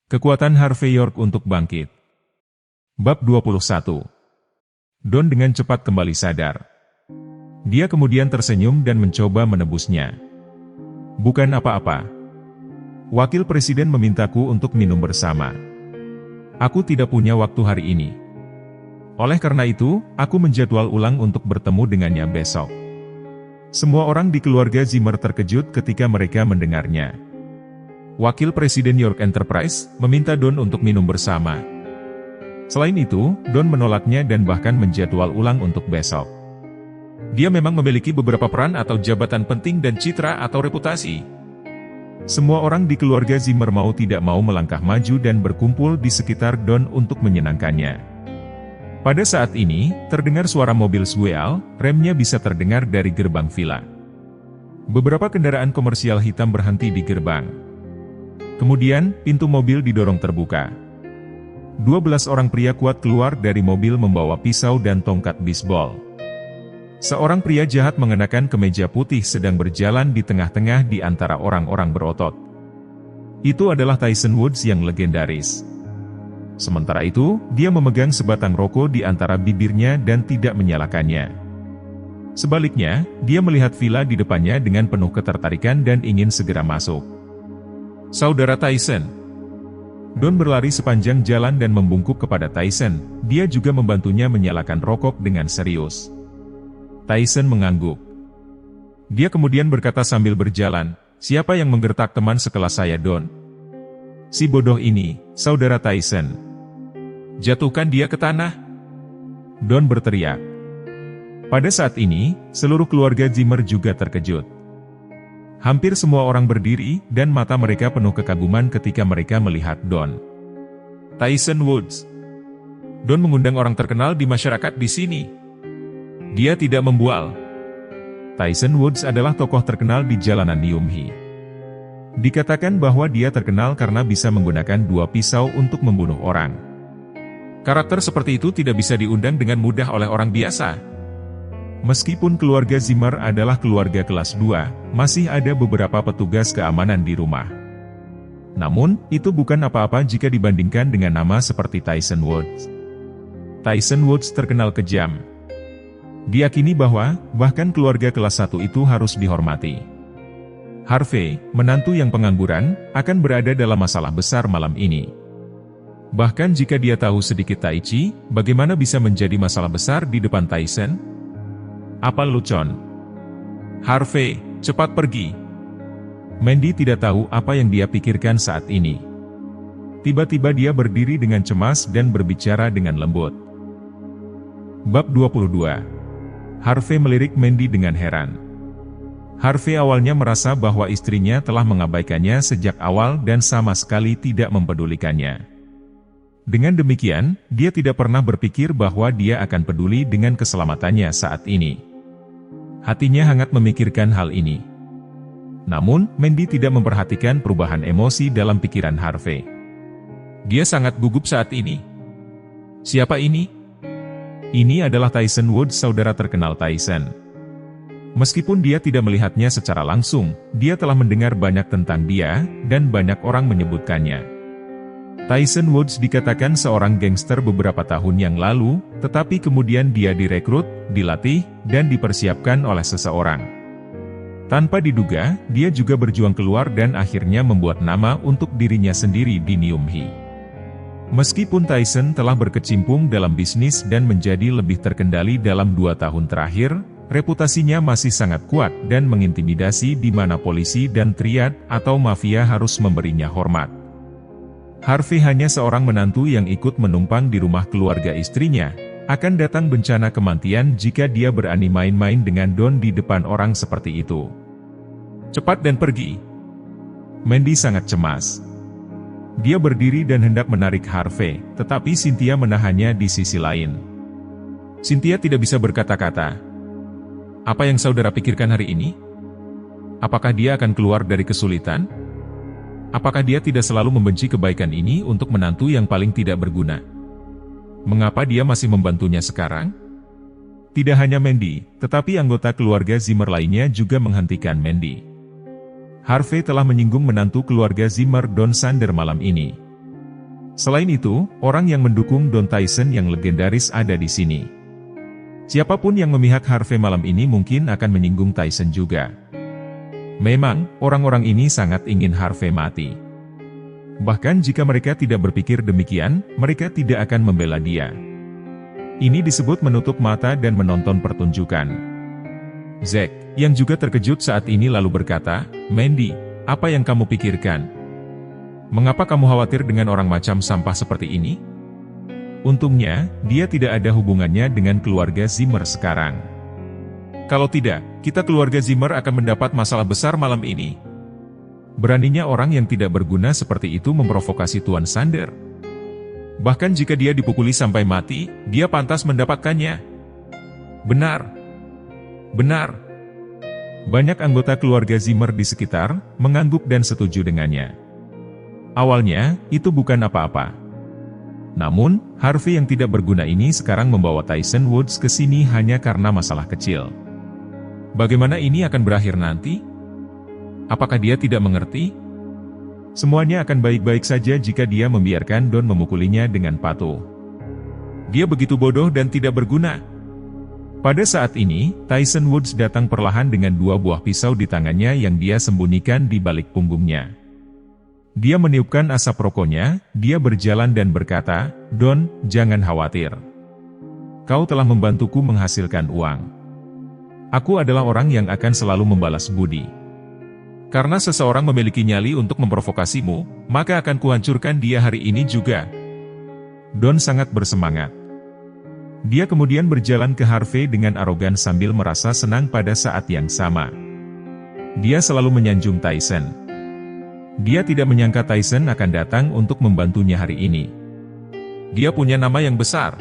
Kekuatan Harvey York untuk bangkit. Bab 21. Don dengan cepat kembali sadar. Dia kemudian tersenyum dan mencoba menebusnya. Bukan apa-apa. Wakil Presiden memintaku untuk minum bersama. Aku tidak punya waktu hari ini. Oleh karena itu, aku menjadwal ulang untuk bertemu dengannya besok. Semua orang di keluarga Zimmer terkejut ketika mereka mendengarnya. Wakil Presiden York Enterprise meminta Don untuk minum bersama. Selain itu, Don menolaknya dan bahkan menjadwal ulang untuk besok. Dia memang memiliki beberapa peran atau jabatan penting dan citra atau reputasi. Semua orang di keluarga Zimmer mau tidak mau melangkah maju dan berkumpul di sekitar Don untuk menyenangkannya. Pada saat ini, terdengar suara mobil Swell, remnya bisa terdengar dari gerbang villa. Beberapa kendaraan komersial hitam berhenti di gerbang. Kemudian, pintu mobil didorong terbuka. 12 orang pria kuat keluar dari mobil membawa pisau dan tongkat bisbol. Seorang pria jahat mengenakan kemeja putih sedang berjalan di tengah-tengah di antara orang-orang berotot. Itu adalah Tyson Woods yang legendaris. Sementara itu, dia memegang sebatang rokok di antara bibirnya dan tidak menyalakannya. Sebaliknya, dia melihat villa di depannya dengan penuh ketertarikan dan ingin segera masuk. Saudara Tyson. Don berlari sepanjang jalan dan membungkuk kepada Tyson. Dia juga membantunya menyalakan rokok dengan serius. Tyson mengangguk. Dia kemudian berkata sambil berjalan, "Siapa yang menggertak teman sekelas saya, Don? Si bodoh ini, Saudara Tyson. Jatuhkan dia ke tanah." Don berteriak. Pada saat ini, seluruh keluarga Zimmer juga terkejut. Hampir semua orang berdiri, dan mata mereka penuh kekaguman ketika mereka melihat Don. Tyson Woods. Don mengundang orang terkenal di masyarakat di sini. Dia tidak membual. Tyson Woods adalah tokoh terkenal di jalanan Nyumhi. Dikatakan bahwa dia terkenal karena bisa menggunakan 2 pisau untuk membunuh orang. Karakter seperti itu tidak bisa diundang dengan mudah oleh orang biasa. Meskipun keluarga Zimmer adalah keluarga kelas 2, masih ada beberapa petugas keamanan di rumah. Namun, itu bukan apa-apa jika dibandingkan dengan nama seperti Tyson Woods. Tyson Woods terkenal kejam. Diyakini bahwa, bahkan keluarga kelas 1 itu harus dihormati. Harvey, menantu yang pengangguran, akan berada dalam masalah besar malam ini. Bahkan jika dia tahu sedikit Tai Chi, bagaimana bisa menjadi masalah besar di depan Tyson? Apa lucon? Harvey, cepat pergi. Mandy tidak tahu apa yang dia pikirkan saat ini. Tiba-tiba dia berdiri dengan cemas dan berbicara dengan lembut. Bab 22. Harvey melirik Mandy dengan heran. Harvey awalnya merasa bahwa istrinya telah mengabaikannya sejak awal dan sama sekali tidak mempedulikannya. Dengan demikian, dia tidak pernah berpikir bahwa dia akan peduli dengan keselamatannya saat ini. Hatinya hangat memikirkan hal ini. Namun, Mandy tidak memperhatikan perubahan emosi dalam pikiran Harvey. Dia sangat gugup saat ini. Siapa ini? Ini adalah Tyson Woods, saudara terkenal Tyson. Meskipun dia tidak melihatnya secara langsung, dia telah mendengar banyak tentang dia, dan banyak orang menyebutkannya. Tyson Woods dikatakan seorang gangster beberapa tahun yang lalu, tetapi kemudian dia direkrut, dilatih, dan dipersiapkan oleh seseorang. Tanpa diduga, dia juga berjuang keluar dan akhirnya membuat nama untuk dirinya sendiri di Nyumhi. Meskipun Tyson telah berkecimpung dalam bisnis dan menjadi lebih terkendali dalam 2 tahun terakhir, reputasinya masih sangat kuat dan mengintimidasi di mana polisi dan triad atau mafia harus memberinya hormat. Harvey hanya seorang menantu yang ikut menumpang di rumah keluarga istrinya. Akan datang bencana kematian jika dia berani main-main dengan Don di depan orang seperti itu. Cepat dan pergi. Mandy sangat cemas. Dia berdiri dan hendak menarik Harvey, tetapi Cynthia menahannya di sisi lain. Cynthia tidak bisa berkata-kata. Apa yang saudara pikirkan hari ini? Apakah dia akan keluar dari kesulitan? Apakah dia tidak selalu membenci kebaikan ini untuk menantu yang paling tidak berguna? Mengapa dia masih membantunya sekarang? Tidak hanya Mandy, tetapi anggota keluarga Zimmer lainnya juga menghentikan Mandy. Harvey telah menyinggung menantu keluarga Zimmer, Don Sander malam ini. Selain itu, orang yang mendukung Don Tyson yang legendaris ada di sini. Siapapun yang memihak Harvey malam ini mungkin akan menyinggung Tyson juga. Memang, orang-orang ini sangat ingin Harvey mati. Bahkan jika mereka tidak berpikir demikian, mereka tidak akan membela dia. Ini disebut menutup mata dan menonton pertunjukan. Zack, yang juga terkejut saat ini lalu berkata, "Mandy, apa yang kamu pikirkan? Mengapa kamu khawatir dengan orang macam sampah seperti ini?" Untungnya, dia tidak ada hubungannya dengan keluarga Zimmer sekarang. Kalau tidak, kita keluarga Zimmer akan mendapat masalah besar malam ini. Beraninya orang yang tidak berguna seperti itu memprovokasi Tuan Sander. Bahkan jika dia dipukuli sampai mati, dia pantas mendapatkannya. Benar. Benar. Banyak anggota keluarga Zimmer di sekitar, mengangguk dan setuju dengannya. Awalnya, itu bukan apa-apa. Namun, Harvey yang tidak berguna ini sekarang membawa Tyson Woods ke sini hanya karena masalah kecil. Bagaimana ini akan berakhir nanti? Apakah dia tidak mengerti? Semuanya akan baik-baik saja jika dia membiarkan Don memukulinya dengan patuh. Dia begitu bodoh dan tidak berguna. Pada saat ini, Tyson Woods datang perlahan dengan 2 buah pisau di tangannya yang dia sembunyikan di balik punggungnya. Dia meniupkan asap rokoknya, dia berjalan dan berkata, "Don, jangan khawatir. Kau telah membantuku menghasilkan uang. Aku adalah orang yang akan selalu membalas budi. Karena seseorang memiliki nyali untuk memprovokasimu, maka akan kuhancurkan dia hari ini juga." Don sangat bersemangat. Dia kemudian berjalan ke Harvey dengan arogan sambil merasa senang pada saat yang sama. Dia selalu menyanjung Tyson. Dia tidak menyangka Tyson akan datang untuk membantunya hari ini. Dia punya nama yang besar.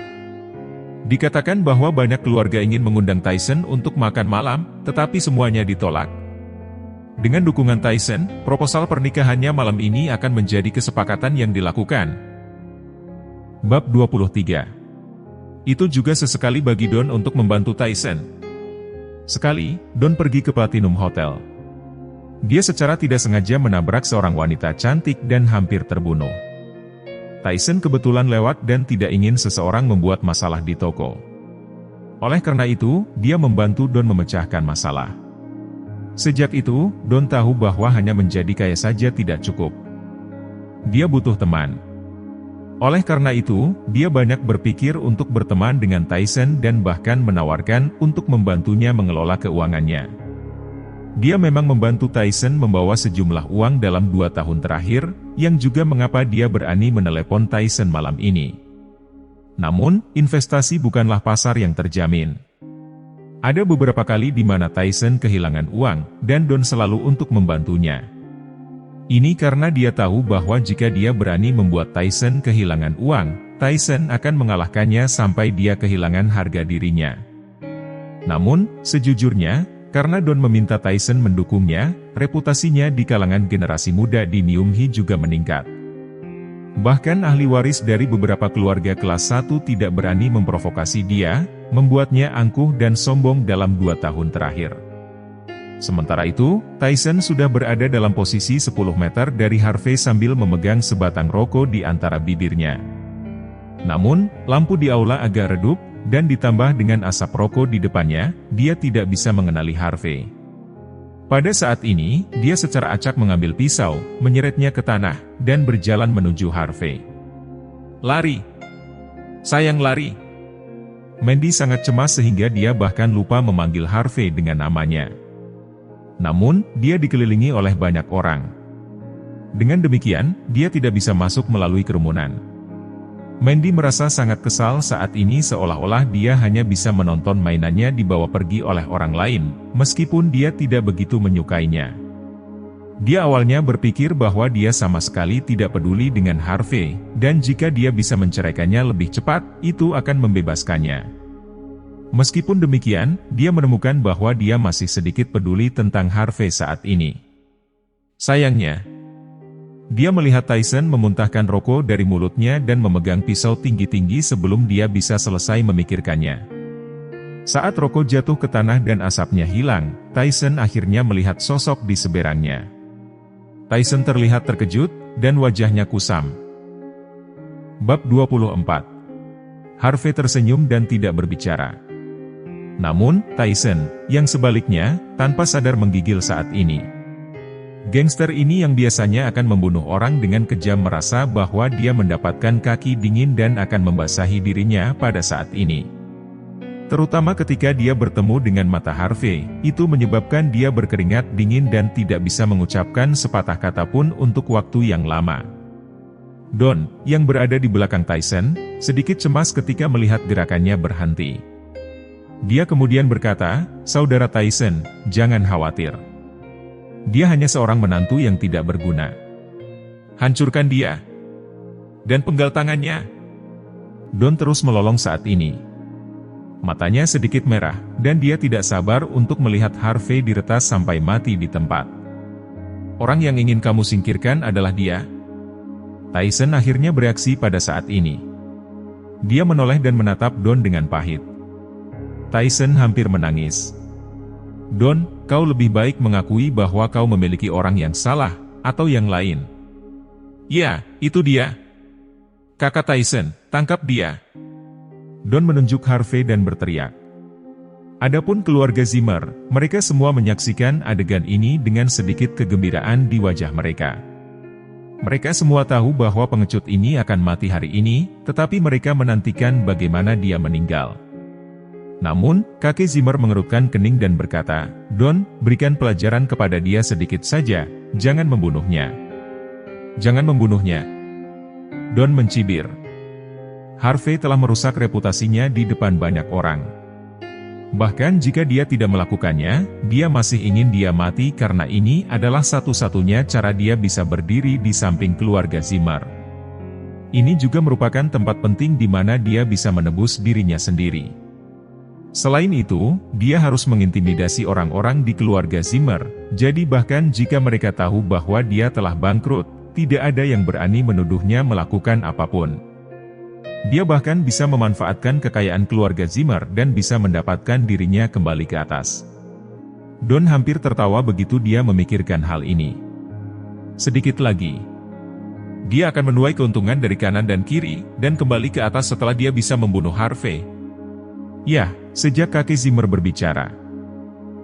Dikatakan bahwa banyak keluarga ingin mengundang Tyson untuk makan malam, tetapi semuanya ditolak. Dengan dukungan Tyson, proposal pernikahannya malam ini akan menjadi kesepakatan yang dilakukan. Bab 23. Itu juga sesekali bagi Don untuk membantu Tyson. Sekali, Don pergi ke Platinum Hotel. Dia secara tidak sengaja menabrak seorang wanita cantik dan hampir terbunuh. Tyson kebetulan lewat dan tidak ingin seseorang membuat masalah di toko. Oleh karena itu, dia membantu Don memecahkan masalah. Sejak itu, Don tahu bahwa hanya menjadi kaya saja tidak cukup. Dia butuh teman. Oleh karena itu, dia banyak berpikir untuk berteman dengan Tyson dan bahkan menawarkan untuk membantunya mengelola keuangannya. Dia memang membantu Tyson membawa sejumlah uang dalam 2 tahun terakhir, yang juga mengapa dia berani menelepon Tyson malam ini. Namun, investasi bukanlah pasar yang terjamin. Ada beberapa kali di mana Tyson kehilangan uang, dan Don selalu untuk membantunya. Ini karena dia tahu bahwa jika dia berani membuat Tyson kehilangan uang, Tyson akan mengalahkannya sampai dia kehilangan harga dirinya. Namun, sejujurnya, karena Don meminta Tyson mendukungnya, reputasinya di kalangan generasi muda di Nyumhi juga meningkat. Bahkan ahli waris dari beberapa keluarga kelas 1 tidak berani memprovokasi dia, membuatnya angkuh dan sombong dalam 2 tahun terakhir. Sementara itu, Tyson sudah berada dalam posisi 10 meter dari Harvey sambil memegang sebatang rokok di antara bibirnya. Namun, lampu di aula agak redup, dan ditambah dengan asap rokok di depannya, dia tidak bisa mengenali Harvey. Pada saat ini, dia secara acak mengambil pisau, menyeretnya ke tanah, dan berjalan menuju Harvey. "Lari! Sayang, lari!" Mandy sangat cemas sehingga dia bahkan lupa memanggil Harvey dengan namanya. Namun, dia dikelilingi oleh banyak orang. Dengan demikian, dia tidak bisa masuk melalui kerumunan. Mandy merasa sangat kesal saat ini seolah-olah dia hanya bisa menonton mainannya dibawa pergi oleh orang lain, meskipun dia tidak begitu menyukainya. Dia awalnya berpikir bahwa dia sama sekali tidak peduli dengan Harvey, dan jika dia bisa menceraikannya lebih cepat, itu akan membebaskannya. Meskipun demikian, dia menemukan bahwa dia masih sedikit peduli tentang Harvey saat ini. Sayangnya, dia melihat Tyson memuntahkan rokok dari mulutnya dan memegang pisau tinggi-tinggi sebelum dia bisa selesai memikirkannya. Saat rokok jatuh ke tanah dan asapnya hilang, Tyson akhirnya melihat sosok di seberangnya. Tyson terlihat terkejut, dan wajahnya kusam. Bab 24. Harvey tersenyum dan tidak berbicara. Namun, Tyson, yang sebaliknya, tanpa sadar menggigil saat ini. Gangster ini yang biasanya akan membunuh orang dengan kejam merasa bahwa dia mendapatkan kaki dingin dan akan membasahi dirinya pada saat ini. Terutama ketika dia bertemu dengan mata Harvey, itu menyebabkan dia berkeringat dingin dan tidak bisa mengucapkan sepatah kata pun untuk waktu yang lama. Don, yang berada di belakang Tyson, sedikit cemas ketika melihat gerakannya berhenti. Dia kemudian berkata, "Saudara Tyson, jangan khawatir. Dia hanya seorang menantu yang tidak berguna. Hancurkan dia. Dan penggal tangannya." Don terus melolong saat ini. Matanya sedikit merah, dan dia tidak sabar untuk melihat Harvey diretas sampai mati di tempat. "Orang yang ingin kamu singkirkan adalah dia?" Tyson akhirnya bereaksi pada saat ini. Dia menoleh dan menatap Don dengan pahit. Tyson hampir menangis. "Don, kau lebih baik mengakui bahwa kau memiliki orang yang salah, atau yang lain." "Ya, itu dia. Kakak Tyson, tangkap dia." Don menunjuk Harvey dan berteriak. Adapun keluarga Zimmer, mereka semua menyaksikan adegan ini dengan sedikit kegembiraan di wajah mereka. Mereka semua tahu bahwa pengecut ini akan mati hari ini, tetapi mereka menantikan bagaimana dia meninggal. Namun, kakek Zimmer mengerutkan kening dan berkata, "Don, berikan pelajaran kepada dia sedikit saja, jangan membunuhnya. Jangan membunuhnya." Don mencibir. Harvey telah merusak reputasinya di depan banyak orang. Bahkan jika dia tidak melakukannya, dia masih ingin dia mati karena ini adalah satu-satunya cara dia bisa berdiri di samping keluarga Zimmer. Ini juga merupakan tempat penting di mana dia bisa menebus dirinya sendiri. Selain itu, dia harus mengintimidasi orang-orang di keluarga Zimmer, jadi bahkan jika mereka tahu bahwa dia telah bangkrut, tidak ada yang berani menuduhnya melakukan apapun. Dia bahkan bisa memanfaatkan kekayaan keluarga Zimmer dan bisa mendapatkan dirinya kembali ke atas. Don hampir tertawa begitu dia memikirkan hal ini. Sedikit lagi, dia akan menuai keuntungan dari kanan dan kiri, dan kembali ke atas setelah dia bisa membunuh Harvey. Ya, sejak kakek Zimmer berbicara.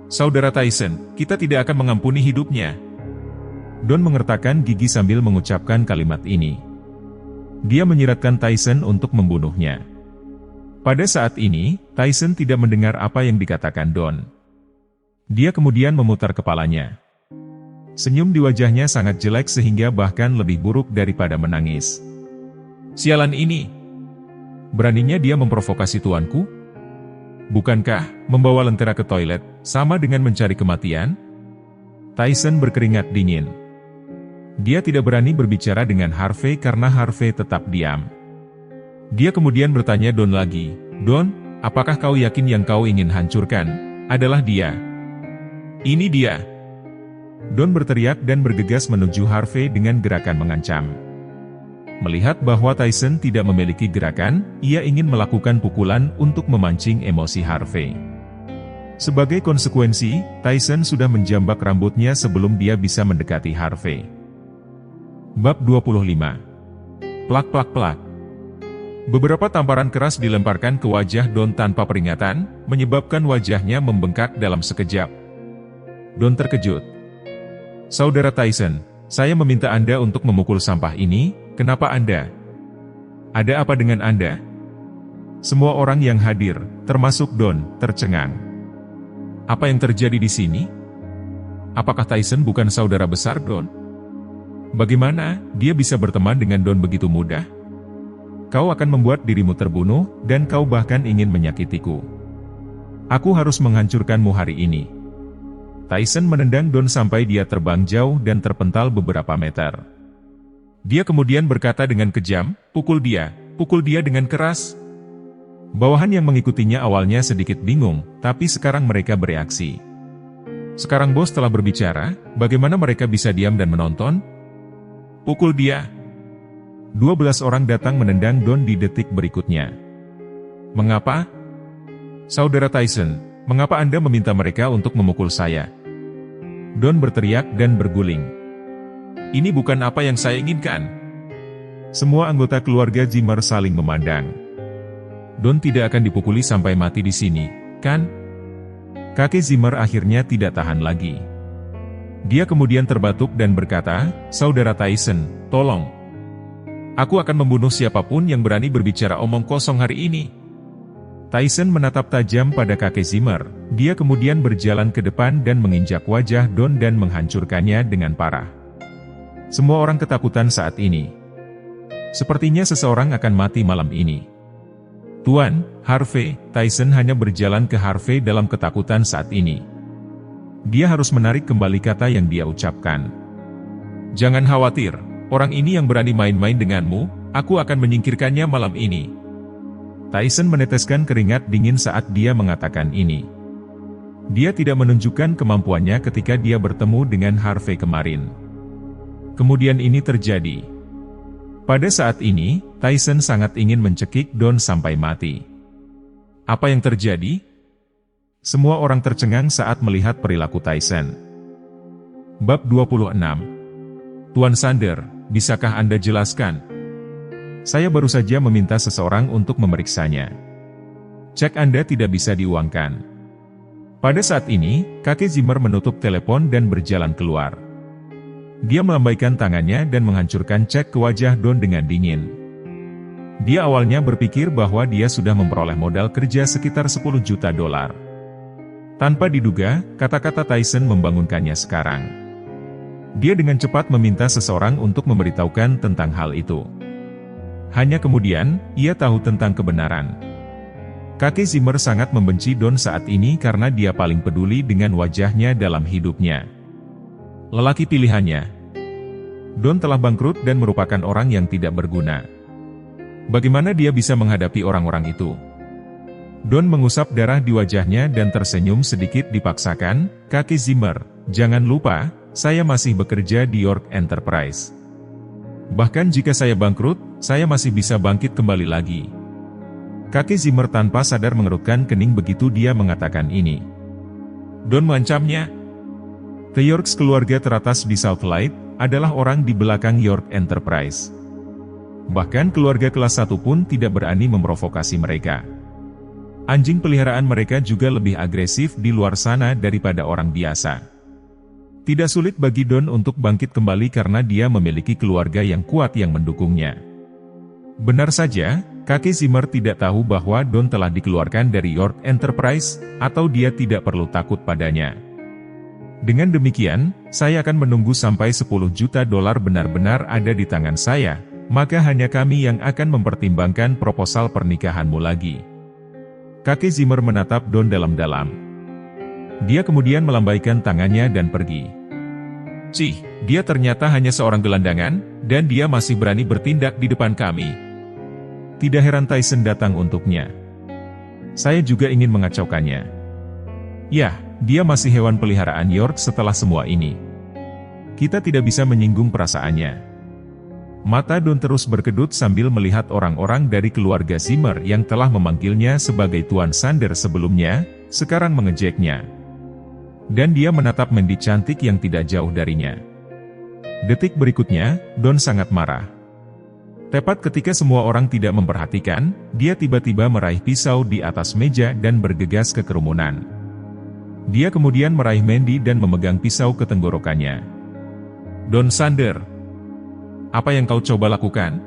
"Saudara Tyson, kita tidak akan mengampuni hidupnya." Don mengertakkan gigi sambil mengucapkan kalimat ini. Dia menyiratkan Tyson untuk membunuhnya. Pada saat ini, Tyson tidak mendengar apa yang dikatakan Don. Dia kemudian memutar kepalanya. Senyum di wajahnya sangat jelek sehingga bahkan lebih buruk daripada menangis. "Sialan ini! Beraninya dia memprovokasi tuanku? Bukankah membawa lentera ke toilet sama dengan mencari kematian?" Tyson berkeringat dingin. Dia tidak berani berbicara dengan Harvey karena Harvey tetap diam. Dia kemudian bertanya Don lagi, "Don, apakah kau yakin yang kau ingin hancurkan adalah dia?" "Ini dia!" Don berteriak dan bergegas menuju Harvey dengan gerakan mengancam. Melihat bahwa Tyson tidak memiliki gerakan, ia ingin melakukan pukulan untuk memancing emosi Harvey. Sebagai konsekuensi, Tyson sudah menjambak rambutnya sebelum dia bisa mendekati Harvey. Bab 25. Plak-plak-plak. Beberapa tamparan keras dilemparkan ke wajah Don tanpa peringatan, menyebabkan wajahnya membengkak dalam sekejap. Don terkejut. "Saudara Tyson, saya meminta Anda untuk memukul sampah ini, kenapa Anda? Ada apa dengan Anda?" Semua orang yang hadir, termasuk Don, tercengang. Apa yang terjadi di sini? Apakah Tyson bukan saudara besar Don? Bagaimana dia bisa berteman dengan Don begitu mudah? Kau akan membuat dirimu terbunuh, dan kau bahkan ingin menyakitiku. Aku harus menghancurkanmu hari ini. Tyson menendang Don sampai dia terbang jauh dan terpental beberapa meter. Dia kemudian berkata dengan kejam, pukul dia dengan keras." Bawahan yang mengikutinya awalnya sedikit bingung, tapi sekarang mereka bereaksi. Sekarang bos telah berbicara, bagaimana mereka bisa diam dan menonton? "Pukul dia!" 12 orang datang menendang Don di detik berikutnya. "Mengapa? Saudara Tyson, mengapa Anda meminta mereka untuk memukul saya?" Don berteriak dan berguling. "Ini bukan apa yang saya inginkan." Semua anggota keluarga Zimmer saling memandang. Don tidak akan dipukuli sampai mati di sini, kan? Kakek Zimmer akhirnya tidak tahan lagi. Dia kemudian terbatuk dan berkata, "Saudara Tyson, tolong. Aku akan membunuh siapapun yang berani berbicara omong kosong hari ini." Tyson menatap tajam pada kakek Zimmer. Dia kemudian berjalan ke depan dan menginjak wajah Don dan menghancurkannya dengan parah. Semua orang ketakutan saat ini. Sepertinya seseorang akan mati malam ini. "Tuan, Harvey," Tyson hanya berjalan ke Harvey dalam ketakutan saat ini. Dia harus menarik kembali kata yang dia ucapkan. "Jangan khawatir, orang ini yang berani main-main denganmu, aku akan menyingkirkannya malam ini." Tyson meneteskan keringat dingin saat dia mengatakan ini. Dia tidak menunjukkan kemampuannya ketika dia bertemu dengan Harvey kemarin. Kemudian ini terjadi. Pada saat ini, Tyson sangat ingin mencekik Don sampai mati. Apa yang terjadi? Semua orang tercengang saat melihat perilaku Tyson. Bab 26. Tuan Sander, bisakah Anda jelaskan? Saya baru saja meminta seseorang untuk memeriksanya. Cek Anda tidak bisa diuangkan. Pada saat ini, kakek Zimmer menutup telepon dan berjalan keluar. Dia melambaikan tangannya dan menghancurkan cek ke wajah Don dengan dingin. Dia awalnya berpikir bahwa dia sudah memperoleh modal kerja sekitar 10 juta dolar. Tanpa diduga, kata-kata Tyson membangunkannya sekarang. Dia dengan cepat meminta seseorang untuk memberitahukan tentang hal itu. Hanya kemudian, ia tahu tentang kebenaran. Kakek Zimmer sangat membenci Don saat ini karena dia paling peduli dengan wajahnya dalam hidupnya. Lelaki pilihannya. Don telah bangkrut dan merupakan orang yang tidak berguna. Bagaimana dia bisa menghadapi orang-orang itu? Don mengusap darah di wajahnya dan tersenyum sedikit dipaksakan. "Kakek Zimmer, jangan lupa, saya masih bekerja di York Enterprise. Bahkan jika saya bangkrut, saya masih bisa bangkit kembali lagi." Kakek Zimmer tanpa sadar mengerutkan kening begitu dia mengatakan ini. Don mengancamnya. The Yorks, keluarga teratas di Southlight, adalah orang di belakang York Enterprise. Bahkan keluarga kelas 1 pun tidak berani memprovokasi mereka. Anjing peliharaan mereka juga lebih agresif di luar sana daripada orang biasa. Tidak sulit bagi Don untuk bangkit kembali karena dia memiliki keluarga yang kuat yang mendukungnya. Benar saja, kakek Zimmer tidak tahu bahwa Don telah dikeluarkan dari York Enterprise, atau dia tidak perlu takut padanya. Dengan demikian, saya akan menunggu sampai 10 juta dolar benar-benar ada di tangan saya, maka hanya kami yang akan mempertimbangkan proposal pernikahanmu lagi. Kakek Zimmer menatap Don dalam-dalam. Dia kemudian melambaikan tangannya dan pergi. "Cih, dia ternyata hanya seorang gelandangan, dan dia masih berani bertindak di depan kami." Tidak heran Tyson datang untuknya. "Saya juga ingin mengacaukannya. Yah, dia masih hewan peliharaan York setelah semua ini. Kita tidak bisa menyinggung perasaannya." Mata Don terus berkedut sambil melihat orang-orang dari keluarga Zimmer yang telah memanggilnya sebagai Tuan Sander sebelumnya, sekarang mengejeknya. Dan dia menatap Mandy cantik yang tidak jauh darinya. Detik berikutnya, Don sangat marah. Tepat ketika semua orang tidak memperhatikan, dia tiba-tiba meraih pisau di atas meja dan bergegas ke kerumunan. Dia kemudian meraih Mandy dan memegang pisau ke tenggorokannya. "Don Sander, apa yang kau coba lakukan?"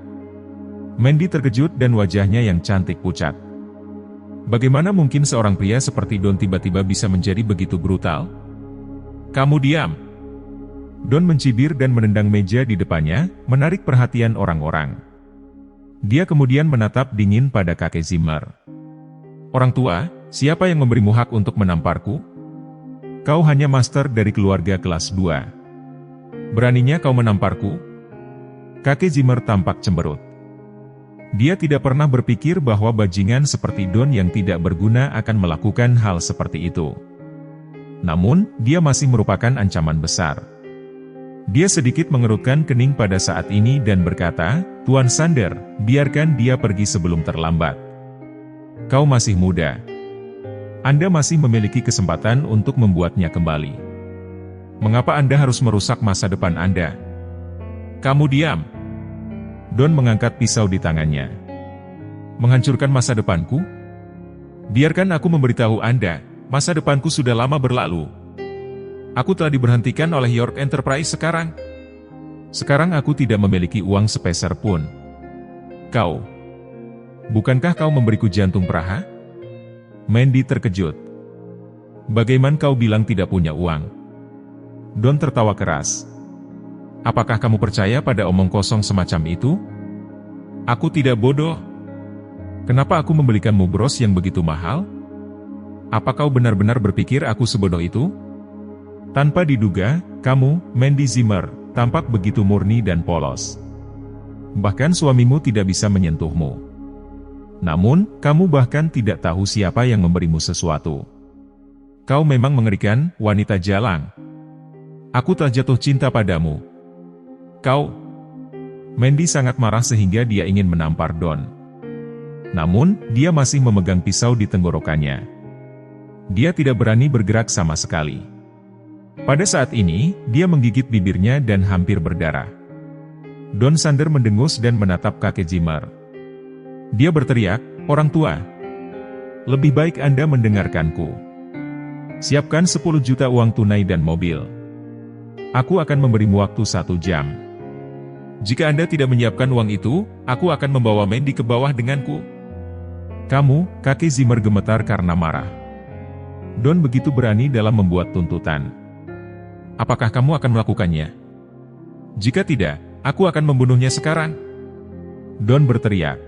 Mandy terkejut dan wajahnya yang cantik pucat. Bagaimana mungkin seorang pria seperti Don tiba-tiba bisa menjadi begitu brutal? "Kamu diam!" Don mencibir dan menendang meja di depannya, menarik perhatian orang-orang. Dia kemudian menatap dingin pada kakek Zimmer. "Orang tua, siapa yang memberimu hak untuk menamparku? Kau hanya master dari keluarga kelas 2. Beraninya kau menamparku?" Kakek Zimmer tampak cemberut. Dia tidak pernah berpikir bahwa bajingan seperti Don yang tidak berguna akan melakukan hal seperti itu. Namun, dia masih merupakan ancaman besar. Dia sedikit mengerutkan kening pada saat ini dan berkata, "Tuan Sander, biarkan dia pergi sebelum terlambat. Kau masih muda. Anda masih memiliki kesempatan untuk membuatnya kembali. Mengapa Anda harus merusak masa depan Anda?" "Kamu diam!" Don mengangkat pisau di tangannya. Menghancurkan masa depanku? Biarkan aku memberitahu Anda, masa depanku sudah lama berlalu. Aku telah diberhentikan oleh York Enterprise sekarang. Sekarang aku tidak memiliki uang sepeser pun. Kau. Bukankah kau memberiku jantung peraha? Mandy terkejut. Bagaimana kau bilang tidak punya uang? Don tertawa keras. Apakah kamu percaya pada omong kosong semacam itu? Aku tidak bodoh. Kenapa aku membelikanmu bros yang begitu mahal? Apa kau benar-benar berpikir aku sebodoh itu? Tanpa diduga, kamu, Mandy Zimmer, tampak begitu murni dan polos. Bahkan suamimu tidak bisa menyentuhmu. Namun, kamu bahkan tidak tahu siapa yang memberimu sesuatu. Kau memang mengerikan, wanita jalang. Aku telah jatuh cinta padamu. Kau. Mandy sangat marah sehingga dia ingin menampar Don. Namun, dia masih memegang pisau di tenggorokannya. Dia tidak berani bergerak sama sekali. Pada saat ini, dia menggigit bibirnya dan hampir berdarah. Don Sander mendengus dan menatap kakek Zimmer. Dia berteriak, "Orang tua, lebih baik Anda mendengarkanku. Siapkan 10 juta uang tunai dan mobil. Aku akan memberimu waktu 1 jam. Jika Anda tidak menyiapkan uang itu, aku akan membawa Mandy ke bawah denganku." Kamu, kakek Zimmer gemetar karena marah. Don begitu berani dalam membuat tuntutan. Apakah kamu akan melakukannya? Jika tidak, aku akan membunuhnya sekarang. Don berteriak.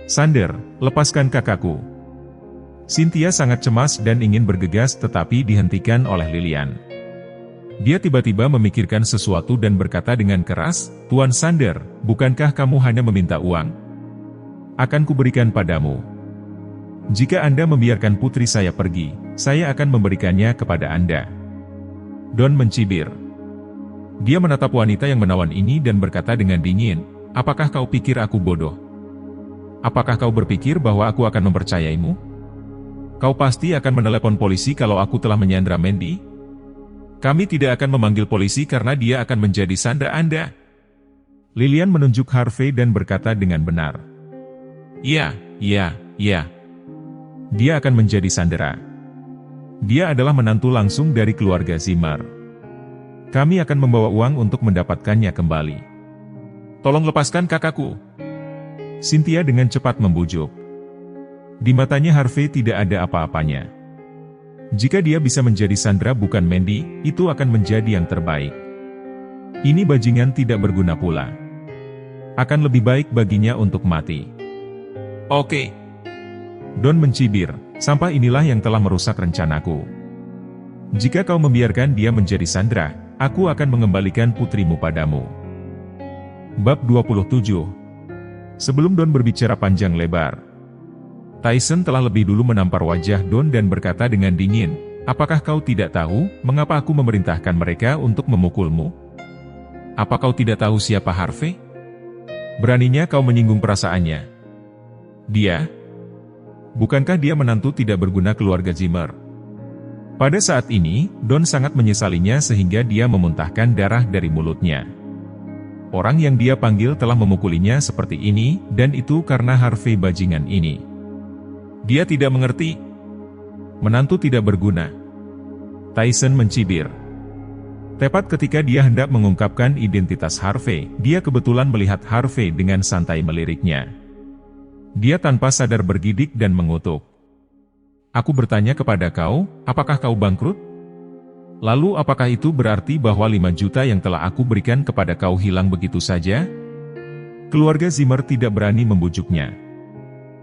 Sander, lepaskan kakakku. Cynthia sangat cemas dan ingin bergegas tetapi dihentikan oleh Lilian. Dia tiba-tiba memikirkan sesuatu dan berkata dengan keras, "Tuan Sander, bukankah kamu hanya meminta uang? Akan kuberikan padamu. Jika Anda membiarkan putri saya pergi, saya akan memberikannya kepada Anda." Don mencibir. Dia menatap wanita yang menawan ini dan berkata dengan dingin, "Apakah kau pikir aku bodoh? Apakah kau berpikir bahwa aku akan mempercayaimu? Kau pasti akan menelepon polisi kalau aku telah menyandra Mandy. Kami tidak akan memanggil polisi karena dia akan menjadi sandera Anda." Lilian menunjuk Harvey dan berkata dengan benar. Iya. Dia akan menjadi sandera. Dia adalah menantu langsung dari keluarga Zimmer. Kami akan membawa uang untuk mendapatkannya kembali. Tolong lepaskan kakakku. Cynthia dengan cepat membujuk. Di matanya Harvey tidak ada apa-apanya. Jika dia bisa menjadi sandera bukan Mandy, itu akan menjadi yang terbaik. Ini bajingan tidak berguna pula. Akan lebih baik baginya untuk mati. Oke. Don mencibir, "Sampah inilah yang telah merusak rencanaku. Jika kau membiarkan dia menjadi sandera, aku akan mengembalikan putrimu padamu." Bab 27. Sebelum Don berbicara panjang lebar, Tyson telah lebih dulu menampar wajah Don dan berkata dengan dingin, "Apakah kau tidak tahu, mengapa aku memerintahkan mereka untuk memukulmu? Apa kau tidak tahu siapa Harvey? Beraninya kau menyinggung perasaannya. Dia? Bukankah dia menantu tidak berguna keluarga Zimmer?" Pada saat ini, Don sangat menyesalinya sehingga dia memuntahkan darah dari mulutnya. Orang yang dia panggil telah memukulinya seperti ini, dan itu karena Harvey bajingan ini. Dia tidak mengerti. Menantu tidak berguna. Tyson mencibir. Tepat ketika dia hendak mengungkapkan identitas Harvey, dia kebetulan melihat Harvey dengan santai meliriknya. Dia tanpa sadar bergidik dan mengutuk. "Aku bertanya kepada kau, apakah kau bangkrut? Lalu apakah itu berarti bahwa 5 juta yang telah aku berikan kepada kau hilang begitu saja?" Keluarga Zimmer tidak berani membujuknya.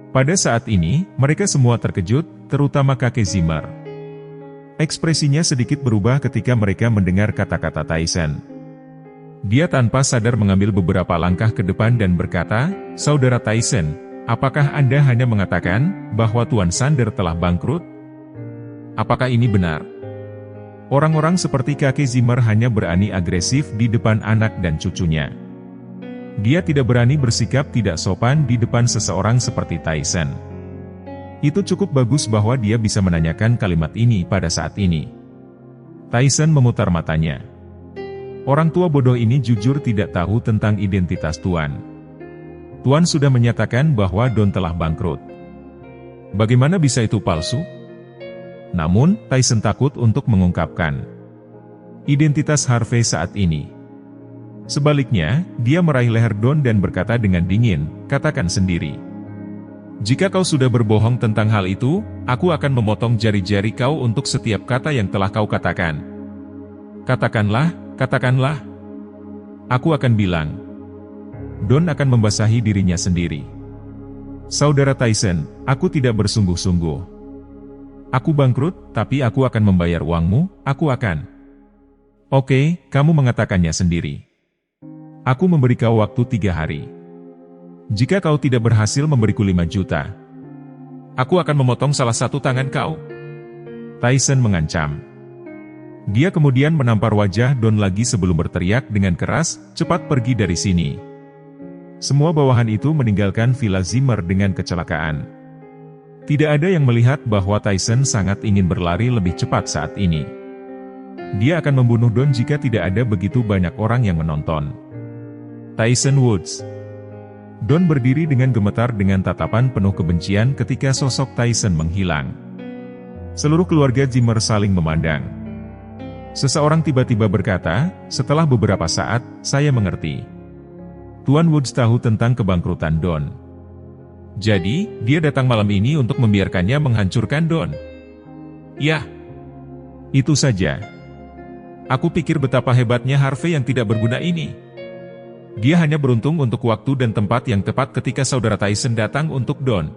Pada saat ini, mereka semua terkejut, terutama kakek Zimmer. Ekspresinya sedikit berubah ketika mereka mendengar kata-kata Tyson. Dia tanpa sadar mengambil beberapa langkah ke depan dan berkata, "Saudara Tyson, apakah Anda hanya mengatakan bahwa Tuan Sander telah bangkrut? Apakah ini benar? Orang-orang seperti kakek Zimmer hanya berani agresif di depan anak dan cucunya. Dia tidak berani bersikap tidak sopan di depan seseorang seperti Tyson." Itu cukup bagus bahwa dia bisa menanyakan kalimat ini pada saat ini. Tyson memutar matanya. Orang tua bodoh ini jujur tidak tahu tentang identitas Tuan. Tuan sudah menyatakan bahwa Don telah bangkrut. Bagaimana bisa itu palsu? Namun, Tyson takut untuk mengungkapkan identitas Harvey saat ini. Sebaliknya, dia meraih leher Don dan berkata dengan dingin, "Katakan sendiri. Jika kau sudah berbohong tentang hal itu, aku akan memotong jari-jari kau untuk setiap kata yang telah kau katakan. Katakanlah, katakanlah. Aku akan bilang." Don akan membasahi dirinya sendiri. "Saudara Tyson, aku tidak bersungguh-sungguh. Aku bangkrut, tapi aku akan membayar uangmu, aku akan." "Oke, kamu mengatakannya sendiri. Aku memberi kau waktu 3 hari. Jika kau tidak berhasil memberiku 5 juta, aku akan memotong salah satu tangan kau." Tyson mengancam. Dia kemudian menampar wajah Don lagi sebelum berteriak dengan keras, "Cepat pergi dari sini." Semua bawahan itu meninggalkan Villa Zimmer dengan kecelakaan. Tidak ada yang melihat bahwa Tyson sangat ingin berlari lebih cepat saat ini. Dia akan membunuh Don jika tidak ada begitu banyak orang yang menonton. Tyson Woods. Don berdiri dengan gemetar dengan tatapan penuh kebencian ketika sosok Tyson menghilang. Seluruh keluarga Zimmer saling memandang. Seseorang tiba-tiba berkata, "Setelah beberapa saat, saya mengerti. Tuan Woods tahu tentang kebangkrutan Don. Jadi, dia datang malam ini untuk membiarkannya menghancurkan Don." "Ya, itu saja. Aku pikir betapa hebatnya Harvey yang tidak berguna ini. Dia hanya beruntung untuk waktu dan tempat yang tepat ketika saudara Tyson datang untuk Don.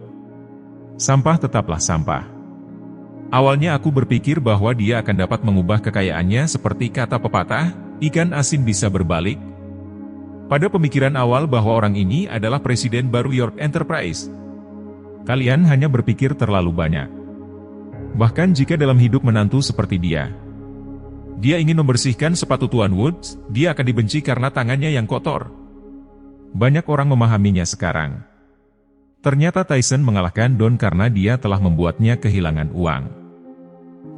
Sampah tetaplah sampah. Awalnya aku berpikir bahwa dia akan dapat mengubah kekayaannya seperti kata pepatah, ikan asin bisa berbalik. Pada pemikiran awal bahwa orang ini adalah presiden baru York Enterprise. Kalian hanya berpikir terlalu banyak. Bahkan jika dalam hidup menantu seperti dia ingin membersihkan sepatu Tuan Woods, dia akan dibenci karena tangannya yang kotor. Banyak orang memahaminya sekarang. Ternyata Tyson mengalahkan Don karena dia telah membuatnya kehilangan uang.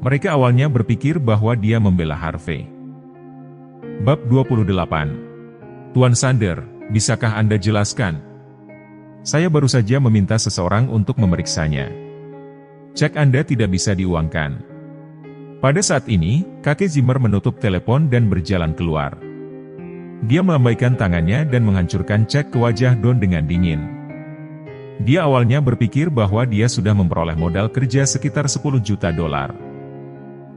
Mereka awalnya berpikir bahwa dia membela Harvey. Bab 28. Tuan Sander, bisakah Anda jelaskan? Saya baru saja meminta seseorang untuk memeriksanya. Cek Anda tidak bisa diuangkan. Pada saat ini, kakek Zimmer menutup telepon dan berjalan keluar. Dia melambaikan tangannya dan menghancurkan cek ke wajah Don dengan dingin. Dia awalnya berpikir bahwa dia sudah memperoleh modal kerja sekitar 10 juta dolar.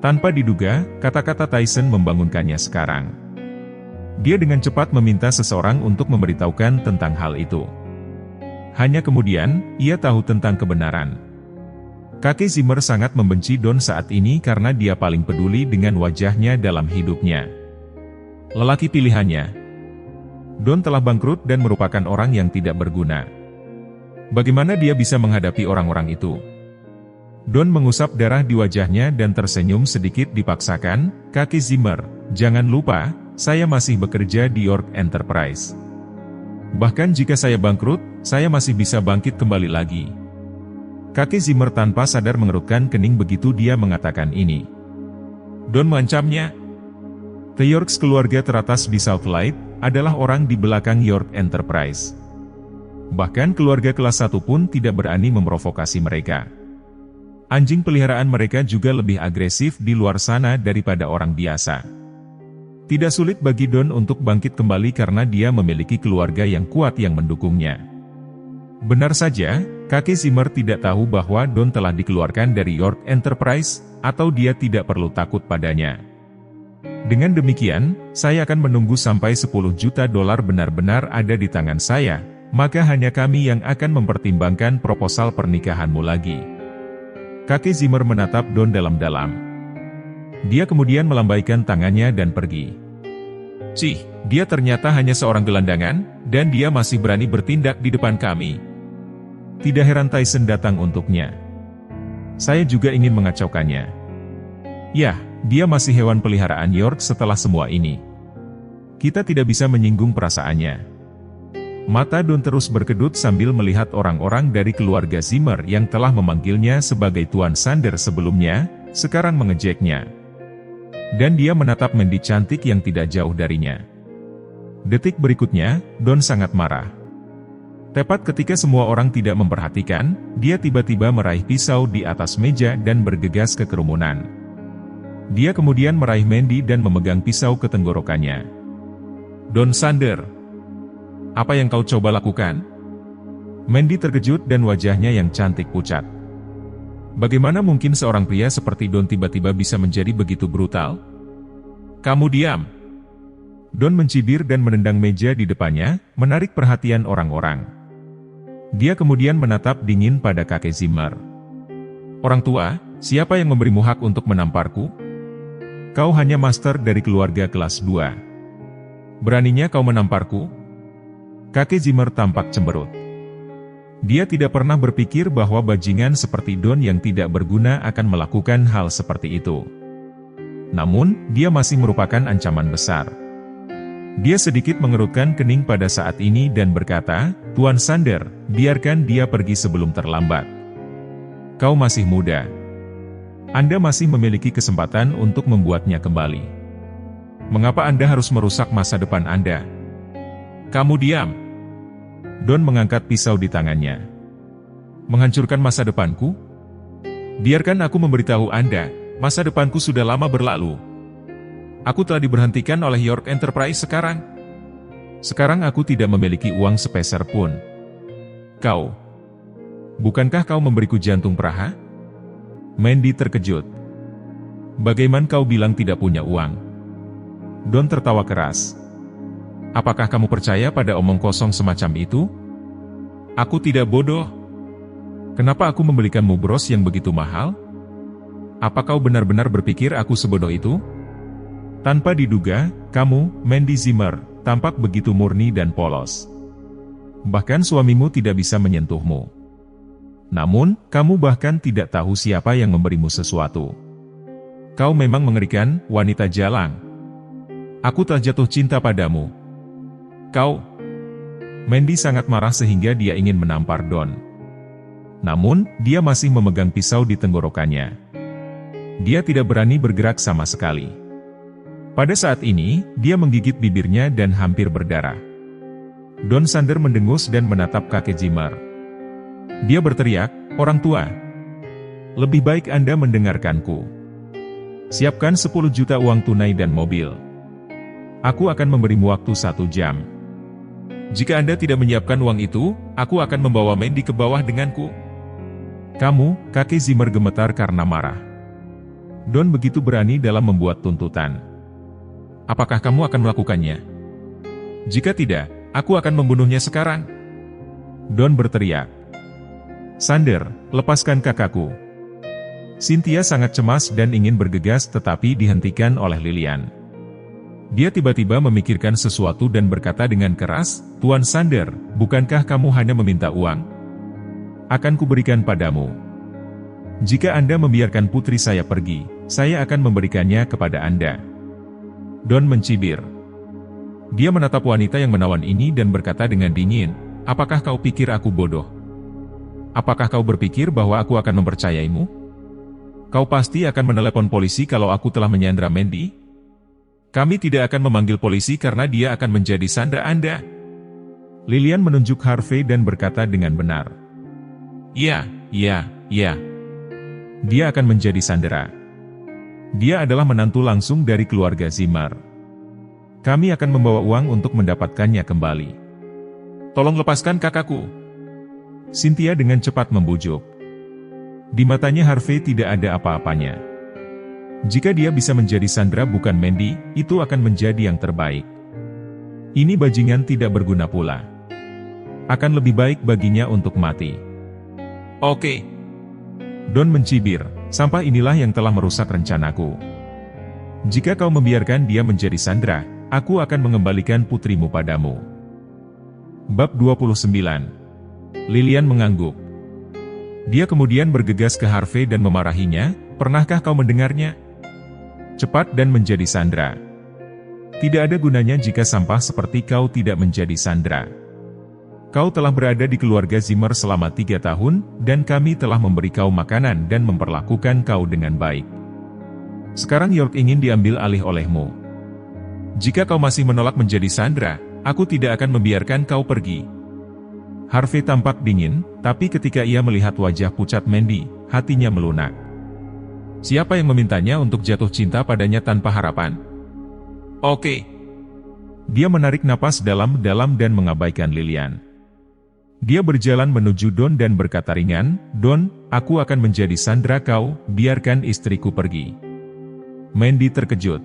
Tanpa diduga, kata-kata Tyson membangunkannya sekarang. Dia dengan cepat meminta seseorang untuk memberitahukan tentang hal itu. Hanya kemudian, ia tahu tentang kebenaran. Kakek Zimmer sangat membenci Don saat ini karena dia paling peduli dengan wajahnya dalam hidupnya. Lelaki pilihannya. Don telah bangkrut dan merupakan orang yang tidak berguna. Bagaimana dia bisa menghadapi orang-orang itu? Don mengusap darah di wajahnya dan tersenyum sedikit dipaksakan, "Kakek Zimmer, jangan lupa, saya masih bekerja di York Enterprise. Bahkan jika saya bangkrut, saya masih bisa bangkit kembali lagi." Kakek Zimmer tanpa sadar mengerutkan kening begitu dia mengatakan ini. Don mengancamnya. The Yorks, keluarga teratas di Southlight, adalah orang di belakang York Enterprise. Bahkan keluarga kelas 1 pun tidak berani memprovokasi mereka. Anjing peliharaan mereka juga lebih agresif di luar sana daripada orang biasa. Tidak sulit bagi Don untuk bangkit kembali karena dia memiliki keluarga yang kuat yang mendukungnya. Benar saja, kakek Zimmer tidak tahu bahwa Don telah dikeluarkan dari York Enterprise, atau dia tidak perlu takut padanya. Dengan demikian, saya akan menunggu sampai 10 juta dolar benar-benar ada di tangan saya, maka hanya kami yang akan mempertimbangkan proposal pernikahanmu lagi. Kakek Zimmer menatap Don dalam-dalam. Dia kemudian melambaikan tangannya dan pergi. Cih, dia ternyata hanya seorang gelandangan, dan dia masih berani bertindak di depan kami. Tidak heran Tyson datang untuknya. Saya juga ingin mengacaukannya. Ya, dia masih hewan peliharaan York setelah semua ini. Kita tidak bisa menyinggung perasaannya. Mata Don terus berkedut sambil melihat orang-orang dari keluarga Zimmer yang telah memanggilnya sebagai Tuan Sander sebelumnya, sekarang mengejeknya. Dan dia menatap Mandy cantik yang tidak jauh darinya. Detik berikutnya, Don sangat marah. Tepat ketika semua orang tidak memperhatikan, dia tiba-tiba meraih pisau di atas meja dan bergegas ke kerumunan. Dia kemudian meraih Mandy dan memegang pisau ke tenggorokannya. "Don Sander, apa yang kau coba lakukan?" Mandy terkejut dan wajahnya yang cantik pucat. Bagaimana mungkin seorang pria seperti Don tiba-tiba bisa menjadi begitu brutal? "Kamu diam!" Don mencibir dan menendang meja di depannya, menarik perhatian orang-orang. Dia kemudian menatap dingin pada kakek Zimmer. "Orang tua, siapa yang memberimu hak untuk menamparku? Kau hanya master dari keluarga kelas 2. Beraninya kau menamparku?" Kakek Zimmer tampak cemberut. Dia tidak pernah berpikir bahwa bajingan seperti Don yang tidak berguna akan melakukan hal seperti itu. Namun, dia masih merupakan ancaman besar. Dia sedikit mengerutkan kening pada saat ini dan berkata, "Tuan Sander, biarkan dia pergi sebelum terlambat. Kau masih muda. Anda masih memiliki kesempatan untuk membuatnya kembali. Mengapa Anda harus merusak masa depan Anda?" "Kamu diam!" Don mengangkat pisau di tangannya. "Menghancurkan masa depanku? Biarkan aku memberitahu Anda, masa depanku sudah lama berlalu. Aku telah diberhentikan oleh York Enterprise sekarang. Sekarang aku tidak memiliki uang sepeser pun. Kau, bukankah kau memberiku jantung peraha?" Mandy terkejut. "Bagaimana kau bilang tidak punya uang?" Don tertawa keras. "Apakah kamu percaya pada omong kosong semacam itu? Aku tidak bodoh. Kenapa aku membelikanmu bros yang begitu mahal? Apa kau benar-benar berpikir aku sebodoh itu?" Tanpa diduga, kamu, Mandy Zimmer, tampak begitu murni dan polos. Bahkan suamimu tidak bisa menyentuhmu. Namun, kamu bahkan tidak tahu siapa yang memberimu sesuatu. Kau memang mengerikan, wanita jalang. Aku telah jatuh cinta padamu. Kau..." Mandy sangat marah sehingga dia ingin menampar Don. Namun, dia masih memegang pisau di tenggorokannya. Dia tidak berani bergerak sama sekali. Pada saat ini, dia menggigit bibirnya dan hampir berdarah. Don Sander mendengus dan menatap kakek Zimmer. Dia berteriak, "Orang tua, lebih baik Anda mendengarkanku. Siapkan 10 juta uang tunai dan mobil. Aku akan memberimu waktu 1 jam. Jika Anda tidak menyiapkan uang itu, aku akan membawa Mandy ke bawah denganku." "Kamu," kakek Zimmer gemetar karena marah. Don begitu berani dalam membuat tuntutan. "Apakah kamu akan melakukannya? Jika tidak, aku akan membunuhnya sekarang." Don berteriak. "Sander, lepaskan kakakku." Cynthia sangat cemas dan ingin bergegas tetapi dihentikan oleh Lilian. Dia tiba-tiba memikirkan sesuatu dan berkata dengan keras, "Tuan Sander, bukankah kamu hanya meminta uang? Akan kuberikan padamu. Jika Anda membiarkan putri saya pergi, saya akan memberikannya kepada Anda." Don mencibir. Dia menatap wanita yang menawan ini dan berkata dengan dingin, "Apakah kau pikir aku bodoh? Apakah kau berpikir bahwa aku akan mempercayaimu? Kau pasti akan menelepon polisi kalau aku telah menyandra Mandy. Kami tidak akan memanggil polisi karena dia akan menjadi sandera Anda." Lilian menunjuk Harvey dan berkata dengan benar. "Iya, iya, iya. Dia akan menjadi sandera. Dia adalah menantu langsung dari keluarga Zimmer. Kami akan membawa uang untuk mendapatkannya kembali. Tolong lepaskan kakakku." Cynthia dengan cepat membujuk. Di matanya Harvey tidak ada apa-apanya. Jika dia bisa menjadi sandera bukan Mandy, itu akan menjadi yang terbaik. Ini bajingan tidak berguna pula. Akan lebih baik baginya untuk mati. "Oke." Don mencibir. "Sampah inilah yang telah merusak rencanaku. Jika kau membiarkan dia menjadi sandera, aku akan mengembalikan putrimu padamu." Bab 29. Lilian mengangguk. Dia kemudian bergegas ke Harvey dan memarahinya, "Pernahkah kau mendengarnya? Cepat dan menjadi sandera. Tidak ada gunanya jika sampah seperti kau tidak menjadi sandera. Kau telah berada di keluarga Zimmer selama 3 tahun, dan kami telah memberi kau makanan dan memperlakukan kau dengan baik. Sekarang York ingin diambil alih olehmu. Jika kau masih menolak menjadi sandera, aku tidak akan membiarkan kau pergi." Harvey tampak dingin, tapi ketika ia melihat wajah pucat Mandy, hatinya melunak. Siapa yang memintanya untuk jatuh cinta padanya tanpa harapan? Oke. Dia menarik napas dalam-dalam dan mengabaikan Lilian. Dia berjalan menuju Don dan berkata ringan, "Don, aku akan menjadi Sandra kau, biarkan istriku pergi." Mandy terkejut.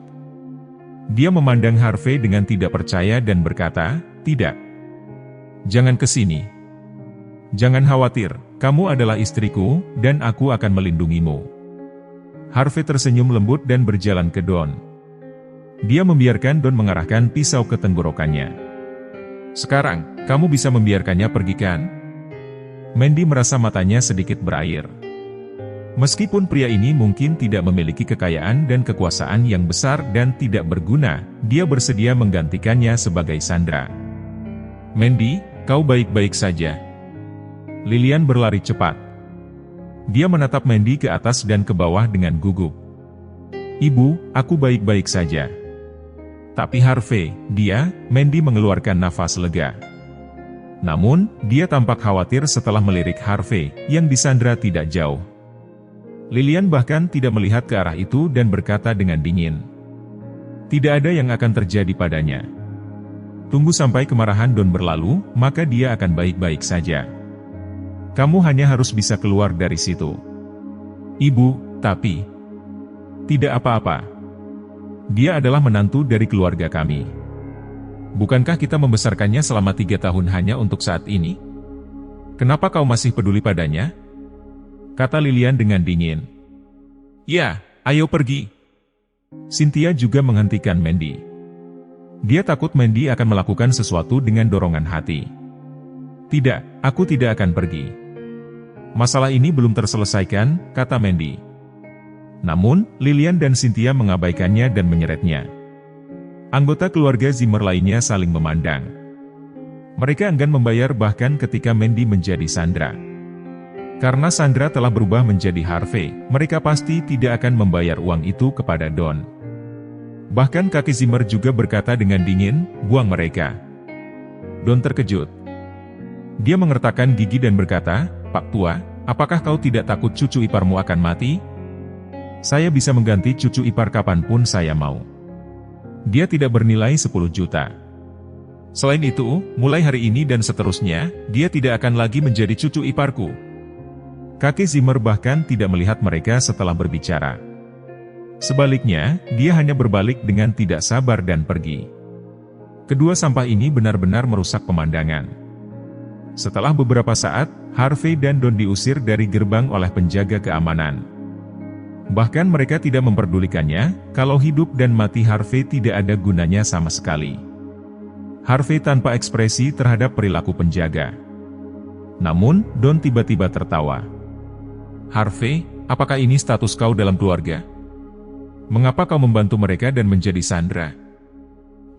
Dia memandang Harvey dengan tidak percaya dan berkata, "Tidak. Jangan ke sini. Jangan khawatir, kamu adalah istriku, dan aku akan melindungimu." Harvey tersenyum lembut dan berjalan ke Don. Dia membiarkan Don mengarahkan pisau ke tenggorokannya. "Sekarang, kamu bisa membiarkannya pergi kan?" Mandy merasa matanya sedikit berair. Meskipun pria ini mungkin tidak memiliki kekayaan dan kekuasaan yang besar dan tidak berguna, dia bersedia menggantikannya sebagai Sandra. "Mandy, kau baik-baik saja?" Lilian berlari cepat. Dia menatap Mandy ke atas dan ke bawah dengan gugup. "Ibu, aku baik-baik saja." Tapi Harvey, Mandy mengeluarkan nafas lega. Namun, dia tampak khawatir setelah melirik Harvey, yang disandra tidak jauh. Lilian bahkan tidak melihat ke arah itu dan berkata dengan dingin, "Tidak ada yang akan terjadi padanya. Tunggu sampai kemarahan Don berlalu, maka dia akan baik-baik saja. Kamu hanya harus bisa keluar dari situ." "Ibu, tapi..." "Tidak apa-apa. Dia adalah menantu dari keluarga kami. Bukankah kita membesarkannya selama 3 tahun hanya untuk saat ini? Kenapa kau masih peduli padanya?" kata Lilian dengan dingin. "Ya, ayo pergi." Cynthia juga menghentikan Mandy. Dia takut Mandy akan melakukan sesuatu dengan dorongan hati. "Tidak, aku tidak akan pergi. Masalah ini belum terselesaikan," kata Mandy. Namun, Lilian dan Cynthia mengabaikannya dan menyeretnya. Anggota keluarga Zimmer lainnya saling memandang. Mereka enggan membayar bahkan ketika Mandy menjadi Sandra. Karena Sandra telah berubah menjadi Harvey, mereka pasti tidak akan membayar uang itu kepada Don. Bahkan kakek Zimmer juga berkata dengan dingin, "Buang mereka." Don terkejut. Dia mengertakkan gigi dan berkata, "Pak Tua, apakah kau tidak takut cucu iparmu akan mati? Saya bisa mengganti cucu ipar kapanpun saya mau. Dia tidak bernilai 10 juta. Selain itu, mulai hari ini dan seterusnya, dia tidak akan lagi menjadi cucu iparku." Kakek Zimmer bahkan tidak melihat mereka setelah berbicara. Sebaliknya, dia hanya berbalik dengan tidak sabar dan pergi. Kedua sampah ini benar-benar merusak pemandangan. Setelah beberapa saat, Harvey dan Don diusir dari gerbang oleh penjaga keamanan. Bahkan mereka tidak memperdulikannya, kalau hidup dan mati Harvey tidak ada gunanya sama sekali. Harvey tanpa ekspresi terhadap perilaku penjaga. Namun, Don tiba-tiba tertawa. "Harvey, apakah ini status kau dalam keluarga? Mengapa kau membantu mereka dan menjadi Sandra?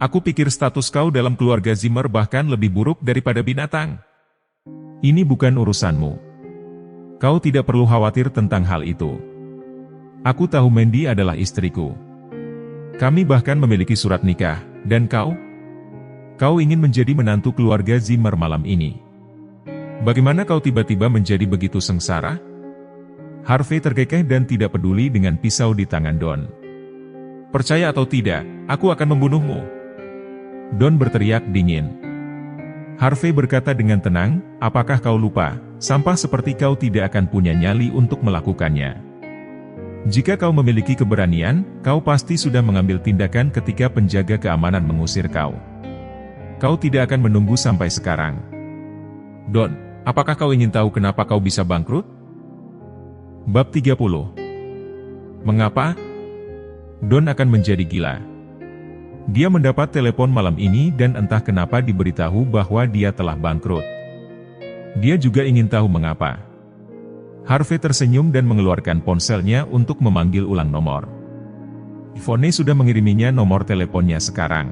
Aku pikir status kau dalam keluarga Zimmer bahkan lebih buruk daripada binatang. Ini bukan urusanmu. Kau tidak perlu khawatir tentang hal itu. Aku tahu Mandy adalah istriku. Kami bahkan memiliki surat nikah, dan kau? Kau ingin menjadi menantu keluarga Zimmer malam ini. Bagaimana kau tiba-tiba menjadi begitu sengsara?" Harvey terkekeh dan tidak peduli dengan pisau di tangan Don. "Percaya atau tidak, aku akan membunuhmu." Don berteriak dingin. Harvey berkata dengan tenang, "Apakah kau lupa, sampah seperti kau tidak akan punya nyali untuk melakukannya. Jika kau memiliki keberanian, kau pasti sudah mengambil tindakan ketika penjaga keamanan mengusir kau. Kau tidak akan menunggu sampai sekarang. Don, apakah kau ingin tahu kenapa kau bisa bangkrut?" Bab 30. Mengapa? Don akan menjadi gila. Dia mendapat telepon malam ini dan entah kenapa diberitahu bahwa dia telah bangkrut. Dia juga ingin tahu mengapa. Harvey tersenyum dan mengeluarkan ponselnya untuk memanggil ulang nomor. Yvonne sudah mengiriminya nomor teleponnya sekarang.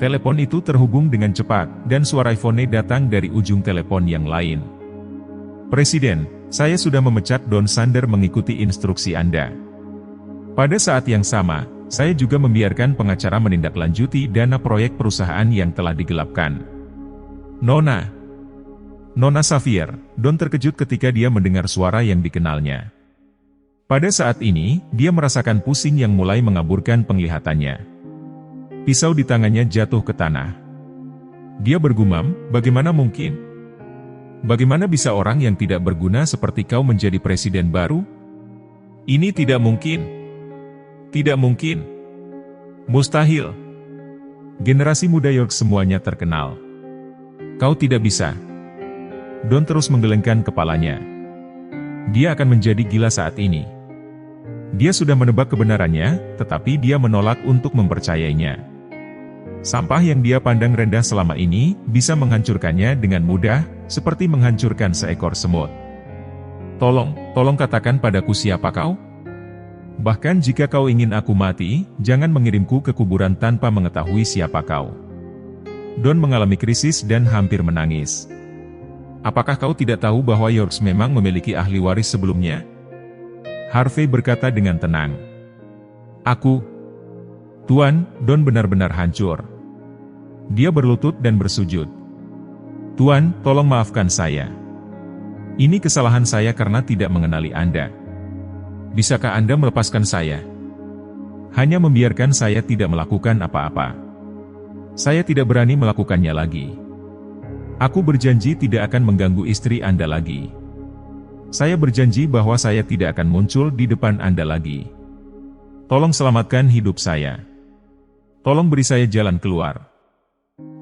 Telepon itu terhubung dengan cepat, dan suara Yvonne datang dari ujung telepon yang lain. "Presiden, saya sudah memecat Don Sander mengikuti instruksi Anda. Pada saat yang sama, saya juga membiarkan pengacara menindaklanjuti dana proyek perusahaan yang telah digelapkan. Nona, Nona Xavier, Don terkejut ketika dia mendengar suara yang dikenalnya. Pada saat ini, dia merasakan pusing yang mulai mengaburkan penglihatannya. Pisau di tangannya jatuh ke tanah. Dia bergumam, bagaimana mungkin? Bagaimana bisa orang yang tidak berguna seperti kau menjadi presiden baru? Ini tidak mungkin. Tidak mungkin. Mustahil. Generasi muda York semuanya terkenal. Kau tidak bisa. Don terus menggelengkan kepalanya. Dia akan menjadi gila saat ini. Dia sudah menebak kebenarannya, tetapi dia menolak untuk mempercayainya. Sampah yang dia pandang rendah selama ini, bisa menghancurkannya dengan mudah, seperti menghancurkan seekor semut. Tolong katakan padaku siapa kau? Bahkan jika kau ingin aku mati, jangan mengirimku ke kuburan tanpa mengetahui siapa kau. Don mengalami krisis dan hampir menangis. Apakah kau tidak tahu bahwa Yorks memang memiliki ahli waris sebelumnya? Harvey berkata dengan tenang. Tuan, Don benar-benar hancur. Dia berlutut dan bersujud. Tuan, tolong maafkan saya. Ini kesalahan saya karena tidak mengenali Anda. Bisakah Anda melepaskan saya? Hanya membiarkan saya tidak melakukan apa-apa. Saya tidak berani melakukannya lagi. Aku berjanji tidak akan mengganggu istri Anda lagi. Saya berjanji bahwa saya tidak akan muncul di depan Anda lagi. Tolong selamatkan hidup saya. Tolong beri saya jalan keluar.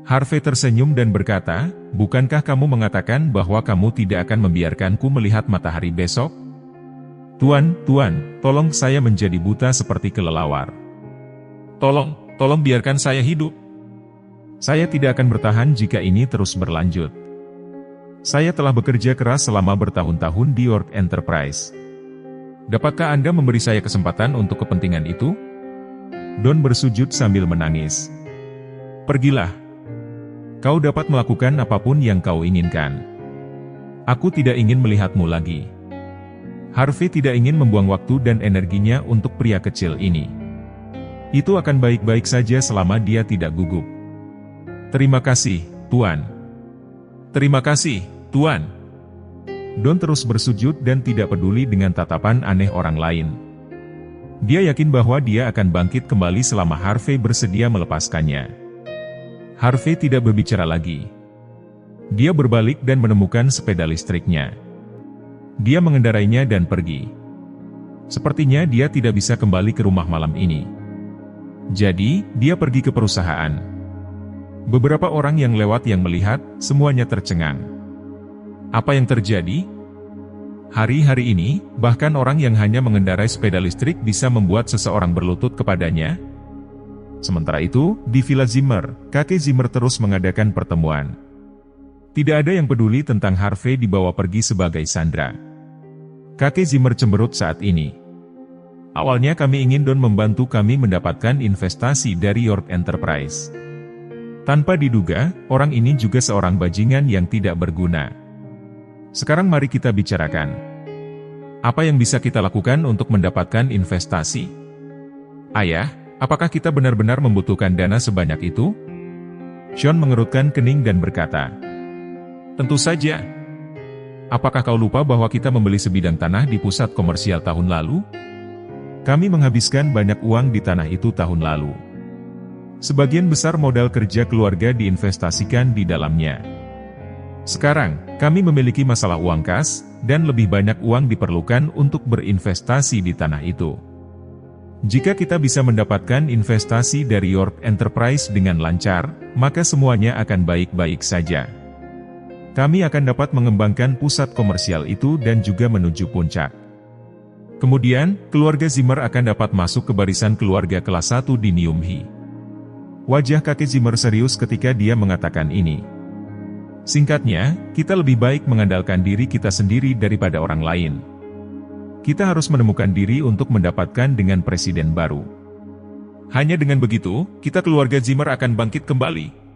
Harvey tersenyum dan berkata, bukankah kamu mengatakan bahwa kamu tidak akan membiarkanku melihat matahari besok? Tuan, tolong saya menjadi buta seperti kelelawar. Tolong biarkan saya hidup. Saya tidak akan bertahan jika ini terus berlanjut. Saya telah bekerja keras selama bertahun-tahun di York Enterprise. Dapatkah Anda memberi saya kesempatan untuk kepentingan itu? Don bersujud sambil menangis. Pergilah. Kau dapat melakukan apapun yang kau inginkan. Aku tidak ingin melihatmu lagi. Harvey tidak ingin membuang waktu dan energinya untuk pria kecil ini. Itu akan baik-baik saja selama dia tidak gugup. Terima kasih, Tuan. Terima kasih, Tuan. Don terus bersujud dan tidak peduli dengan tatapan aneh orang lain. Dia yakin bahwa dia akan bangkit kembali selama Harvey bersedia melepaskannya. Harvey tidak berbicara lagi. Dia berbalik dan menemukan sepeda listriknya. Dia mengendarainya dan pergi. Sepertinya dia tidak bisa kembali ke rumah malam ini. Jadi, dia pergi ke perusahaan. Beberapa orang yang lewat yang melihat, semuanya tercengang. Apa yang terjadi? Hari-hari ini, bahkan orang yang hanya mengendarai sepeda listrik bisa membuat seseorang berlutut kepadanya. Sementara itu, di Villa Zimmer, kakek Zimmer terus mengadakan pertemuan. Tidak ada yang peduli tentang Harvey dibawa pergi sebagai sandera. Kakek Zimmer cemberut saat ini. Awalnya kami ingin Don membantu kami mendapatkan investasi dari York Enterprise. Tanpa diduga, orang ini juga seorang bajingan yang tidak berguna. Sekarang mari kita bicarakan. Apa yang bisa kita lakukan untuk mendapatkan investasi? Ayah, apakah kita benar-benar membutuhkan dana sebanyak itu? Sean mengerutkan kening dan berkata, tentu saja. Apakah kau lupa bahwa kita membeli sebidang tanah di pusat komersial tahun lalu? Kami menghabiskan banyak uang di tanah itu tahun lalu. Sebagian besar modal kerja keluarga diinvestasikan di dalamnya. Sekarang, kami memiliki masalah uang kas, dan lebih banyak uang diperlukan untuk berinvestasi di tanah itu. Jika kita bisa mendapatkan investasi dari York Enterprise dengan lancar, maka semuanya akan baik-baik saja. Kami akan dapat mengembangkan pusat komersial itu dan juga menuju puncak. Kemudian, keluarga Zimmer akan dapat masuk ke barisan keluarga kelas 1 di Neumhi. Wajah kakek Zimmer serius ketika dia mengatakan ini. Singkatnya, kita lebih baik mengandalkan diri kita sendiri daripada orang lain. Kita harus menemukan diri untuk mendapatkan dengan presiden baru. Hanya dengan begitu, kita keluarga Zimmer akan bangkit kembali.